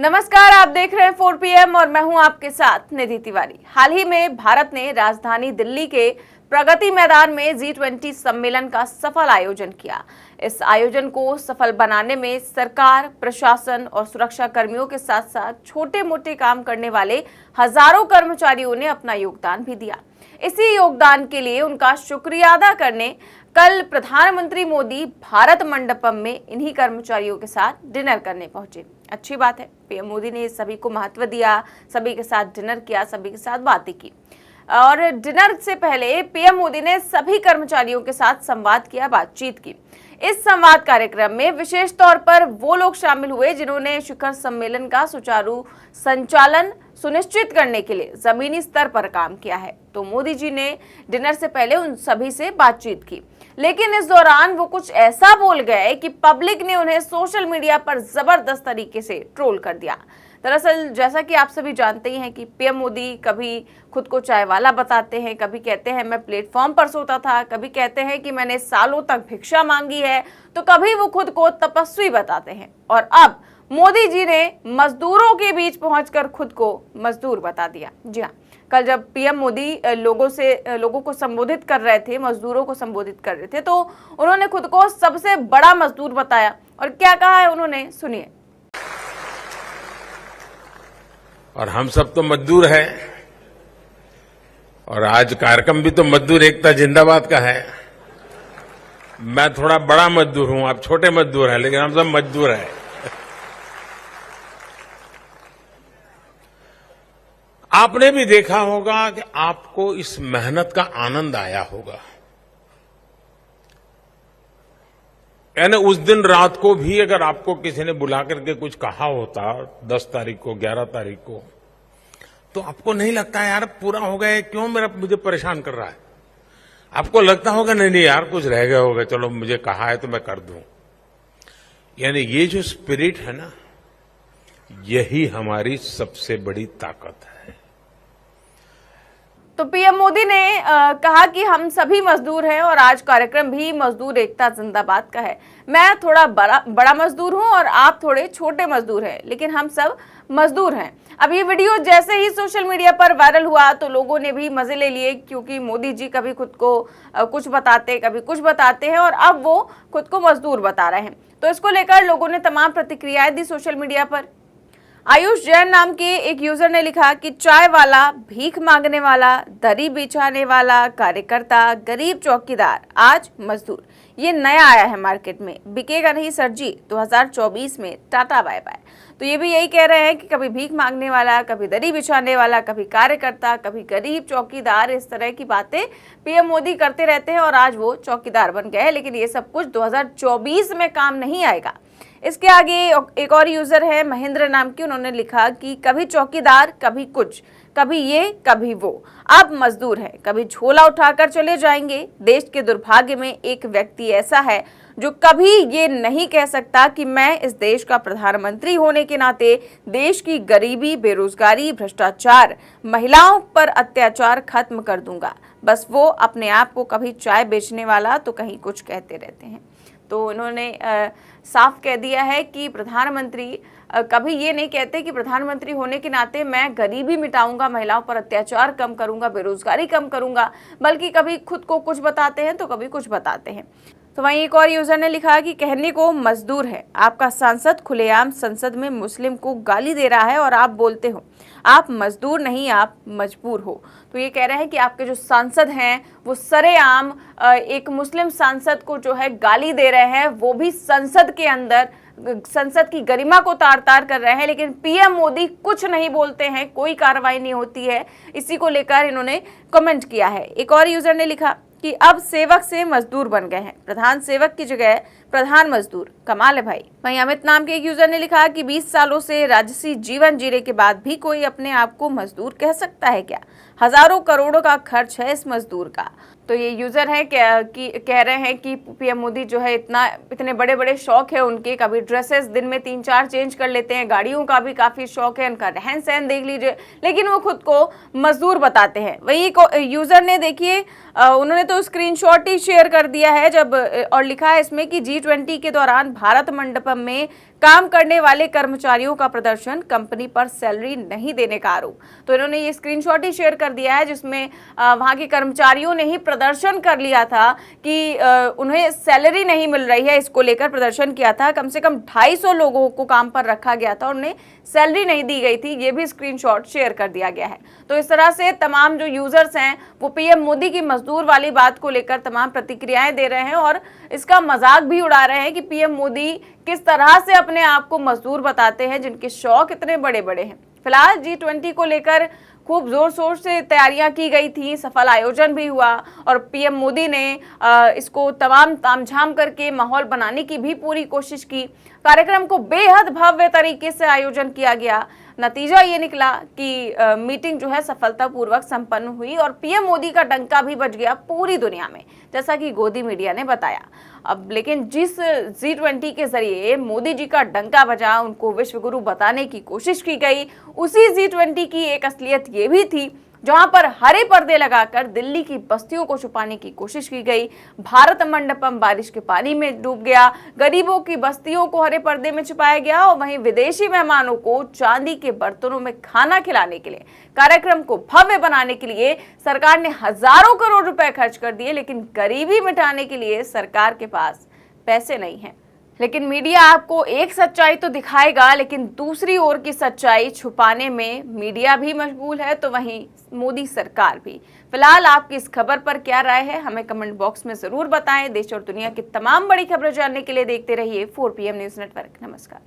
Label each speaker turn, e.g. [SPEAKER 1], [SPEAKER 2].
[SPEAKER 1] नमस्कार, आप देख रहे हैं 4 PM और मैं हूं आपके साथ निधि तिवारी। हाल ही में भारत ने राजधानी दिल्ली के प्रगति मैदान में G20 सम्मेलन का सफल आयोजन किया। इस आयोजन को सफल बनाने में सरकार, प्रशासन और सुरक्षा कर्मियों के साथ साथ छोटे मोटे काम करने वाले हजारों कर्मचारियों ने अपना योगदान भी दिया। इसी योगदान के लिए उनका शुक्रिया अदा करने कल प्रधानमंत्री मोदी भारत मंडपम में इन्हीं कर्मचारियों के साथ डिनर करने पहुंचे। अच्छी बात है, पीएम मोदी ने सभी को महत्व दिया, सभी के साथ डिनर किया, सभी के साथ बातें की। और डिनर से पहले पीएम मोदी ने सभी कर्मचारियों के साथ संवाद किया, बातचीत की। इस संवाद कार्यक्रम में विशेष तौर पर वो लोग शामिल हुए जिन्होंने शिखर सम्मेलन का सुचारू संचालन सुनिश्चित करने के लिए जमीनी स्तर पर काम किया है। तो मोदी जी ने डिनर से पहले उन सभी से बातचीत की, लेकिन इस दौरान वो कुछ ऐसा बोल गए कि पब्लिक ने उन्हें सोशल मीडिया पर जबरदस्त तरीके से ट्रोल कर दिया। दरअसल जैसा कि आप सभी जानते ही हैं कि पीएम मोदी कभी खुद को चाय वाला बताते हैं, कभी कहते हैं मैं प्लेटफॉर्म पर सोता था, कभी कहते हैं कि मैंने सालों तक भिक्षा मांगी है, तो कभी वो खुद को तपस्वी बताते हैं। और अब मोदी जी ने मजदूरों के बीच पहुंचकर खुद को मजदूर बता दिया। जी हाँ, कल जब पीएम मोदी लोगों को संबोधित कर रहे थे, मजदूरों को संबोधित कर रहे थे, तो उन्होंने खुद को सबसे बड़ा मजदूर बताया। और क्या कहा है उन्होंने, सुनिए।
[SPEAKER 2] और हम सब तो मजदूर हैं, और आज कार्यक्रम भी तो मजदूर एकता जिंदाबाद का है। मैं थोड़ा बड़ा मजदूर हूं, आप छोटे मजदूर हैं, लेकिन हम सब मजदूर हैं। आपने भी देखा होगा कि आपको इस मेहनत का आनंद आया होगा। यानी उस दिन रात को भी अगर आपको किसी ने बुला करके कुछ कहा होता 10 तारीख को, 11 तारीख को, तो आपको नहीं लगता यार पूरा हो गया, क्यों मुझे परेशान कर रहा है? आपको लगता होगा नहीं यार कुछ रह गया होगा, चलो मुझे कहा है तो मैं कर दूं। यानी ये जो स्पिरिट है ना, यही हमारी सबसे बड़ी ताकत है।
[SPEAKER 1] तो पीएम मोदी ने कहा कि हम सभी मजदूर हैं और आज कार्यक्रम भी मजदूर एकता जिंदाबाद का है। मैं थोड़ा बड़ा मजदूर हूं और आप थोड़े छोटे मजदूर हैं, लेकिन हम सब मजदूर हैं। अब ये वीडियो जैसे ही सोशल मीडिया पर वायरल हुआ तो लोगों ने भी मजे ले लिए, क्योंकि मोदी जी कभी खुद को कुछ बताते, कभी कुछ बताते हैं, और अब वो खुद को मजदूर बता रहे हैं। तो इसको लेकर लोगों ने तमाम प्रतिक्रियाएं दी सोशल मीडिया पर। आयुष जैन नाम के एक यूजर ने लिखा कि चाय वाला, भीख मांगने वाला, दरी बिछाने वाला, कार्यकर्ता, गरीब चौकीदार, आज मजदूर। ये नया आया है मार्केट में, बिकेगा नहीं सर जी, 2024 में टाटा बाय बाय। तो ये भी यही कह रहे हैं कि कभी भीख मांगने वाला, कभी दरी बिछाने वाला, कभी कार्यकर्ता, कभी गरीब चौकीदार, इस तरह की बातें पीएम मोदी करते रहते हैं और आज वो चौकीदार बन गए हैं। लेकिन ये सब कुछ 2024 में काम नहीं आएगा। इसके आगे एक और यूजर है महेंद्र नाम की, उन्होंने लिखा कि कभी चौकीदार, कभी कुछ, कभी ये कभी वो, अब मजदूर है, कभी झोला उठाकर चले जाएंगे। देश के दुर्भाग्य में एक व्यक्ति ऐसा है जो कभी ये नहीं कह सकता कि मैं इस देश का प्रधानमंत्री होने के नाते देश की गरीबी, बेरोजगारी, भ्रष्टाचार, महिलाओं पर अत्याचार खत्म कर दूंगा। बस वो अपने आप को कभी चाय बेचने वाला तो कहीं कुछ कहते रहते हैं। तो उन्होंने साफ कह दिया है कि प्रधानमंत्री कभी ये नहीं कहते कि प्रधानमंत्री होने के नाते मैं गरीबी मिटाऊंगा, महिलाओं पर अत्याचार कम करूंगा, बेरोजगारी कम करूंगा, बल्कि कभी खुद को कुछ बताते हैं तो कभी कुछ बताते हैं। तो वहीं एक और यूजर ने लिखा कि कहने को मजदूर है, आपका सांसद खुलेआम संसद में मुस्लिम को गाली दे रहा है और आप बोलते हो आप मजदूर नहीं, आप मजबूर हो। तो ये कह रहे हैं कि आपके जो सांसद हैं वो सरेआम एक मुस्लिम सांसद को जो है गाली दे रहे हैं, वो भी संसद के अंदर, संसद की गरिमा को तार तार कर रहे हैं। लेकिन पीएम मोदी कुछ नहीं बोलते हैं, कोई कार्रवाई नहीं होती है। इसी को लेकर इन्होंने कमेंट किया है। एक और यूजर ने लिखा कि अब सेवक से मजदूर बन गए हैं, प्रधान सेवक की जगह प्रधान मजदूर, कमाल है भाई। वहीं अमित नाम के एक यूजर ने लिखा कि 20 सालों से राजसी जीवन जीने के बाद भी कोई अपने आप को मजदूर कह सकता है क्या? हजारों करोड़ों का खर्च है इस मजदूर का। तो ये यूजर है कह रहे हैं कि पीएम मोदी जो है इतने बड़े बड़े शौक है उनके, कभी ड्रेसेस दिन में 3-4 चेंज कर लेते हैं, गाड़ियों का भी काफी शौक है, उनका रहन सहन देख लीजिए, लेकिन वो खुद को मजदूर बताते हैं। वही यूजर ने देखिए उन्होंने तो स्क्रीनशॉट ही शेयर कर दिया है और लिखा है इसमें कि G20 के दौरान भारत मंडपम में काम करने वाले कर्मचारियों का प्रदर्शन, कंपनी पर सैलरी नहीं देने का आरोप। तो इन्होंने ये स्क्रीनशॉट ही शेयर कर दिया है जिसमें वहां के कर्मचारियों ने ही प्रदर्शन कर लिया था कि उन्हें सैलरी नहीं मिल रही है, इसको लेकर प्रदर्शन किया था। कम से कम 250 लोगों को काम पर रखा गया था और उन्हें सैलरी नहीं दी गई थी, ये भी स्क्रीनशॉट शेयर कर दिया गया है। तो इस तरह से तमाम जो यूजर्स हैं वो पीएम मोदी की मजदूर वाली बात को लेकर तमाम प्रतिक्रियाएं दे रहे हैं और इसका मजाक भी उड़ा रहे हैं कि पीएम मोदी किस तरह से अपने आप को मजदूर बताते हैं जिनके शौक इतने बड़े बड़े हैं। फिलहाल G20 को लेकर खूब जोर शोर से तैयारियां की गई थी, सफल आयोजन भी हुआ और पीएम मोदी ने इसको तमाम तामझाम करके माहौल बनाने की भी पूरी कोशिश की। कार्यक्रम को बेहद भव्य तरीके से आयोजन किया गया। नतीजा ये निकला कि मीटिंग जो है सफलतापूर्वक संपन्न हुई और पीएम मोदी का डंका भी बज गया पूरी दुनिया में, जैसा कि गोदी मीडिया ने बताया। अब लेकिन जिस G20 के जरिए मोदी जी का डंका बजा, उनको विश्व गुरु बताने की कोशिश की गई, उसी G20 की एक असलियत ये भी थी जहां पर हरे पर्दे लगाकर दिल्ली की बस्तियों को छुपाने की कोशिश की गई। भारत मंडपम बारिश के पानी में डूब गया, गरीबों की बस्तियों को हरे पर्दे में छुपाया गया और वहीं विदेशी मेहमानों को चांदी के बर्तनों में खाना खिलाने के लिए, कार्यक्रम को भव्य बनाने के लिए सरकार ने हजारों करोड़ रुपए खर्च कर दिए, लेकिन गरीबी मिटाने के लिए सरकार के पास पैसे नहीं है। लेकिन मीडिया आपको एक सच्चाई तो दिखाएगा, लेकिन दूसरी ओर की सच्चाई छुपाने में मीडिया भी मशगूल है, तो वहीं मोदी सरकार भी। फिलहाल आपकी इस खबर पर क्या राय है, हमें कमेंट बॉक्स में जरूर बताएं। देश और दुनिया की तमाम बड़ी खबरें जानने के लिए देखते रहिए 4PM न्यूज नेटवर्क। नमस्कार।